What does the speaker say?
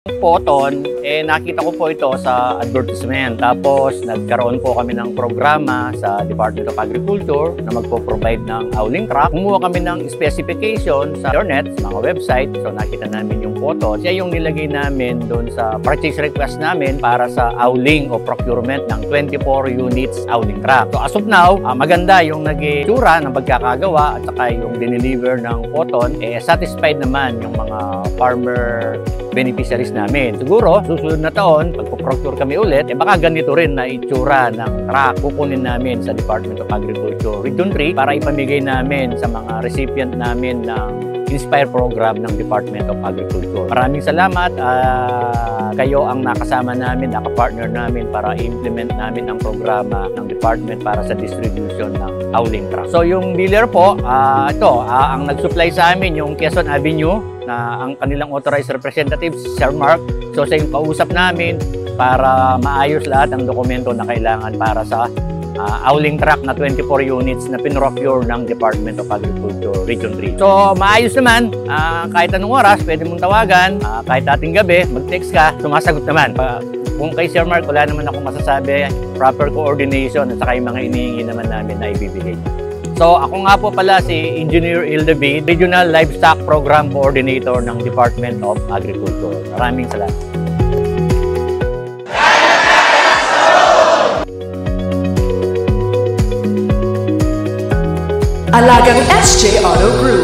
Poton, nakita ko po ito sa advertisement. Tapos nagkaroon po kami ng programa sa Department of Agriculture na magpo-provide ng howling truck. Kumuha kami ng specification sa internet, sa mga website. So nakita namin yung Poton. Siya yung nilagay namin doon sa purchase request namin para sa howling o procurement ng 24 units howling truck. So as of now, maganda yung nag-itsura ng pagkakagawa at saka yung dineliver ng Poton. Satisfied naman yung mga farmer beneficiaries namin. Siguro, susunod na taon, pagpo-procure kami ulit, baka ganito rin na itsura ng truck kukunin namin sa Department of Agriculture Region 3 para ipamigay namin sa mga recipient namin ng Inspire program ng Department of Agriculture. Maraming salamat. Kayo ang nakasama namin, nakapartner namin para i-implement namin ang programa ng department para sa distribution ng howling truck. So yung dealer po, ang nag-supply sa amin yung Quezon Avenue na ang kanilang authorized representative, Sir Mark. So siya yung kausap namin para maayos lahat ng dokumento na kailangan para sa howling truck na 24 units na pinrocure ng Department of Agriculture Region 3. So maayos naman, kahit anong oras pwede mong tawagan, kahit ating gabi, mag-text ka, sumasagot naman. Kung kay Sir Mark, wala naman akong masasabi, proper coordination at saka yung mga inihingi naman namin na ibibigay. So ako nga po pala si Engineer Ildavid, Regional Livestock Program Coordinator ng Department of Agriculture. Maraming salamat. Alagang SJ Auto Group.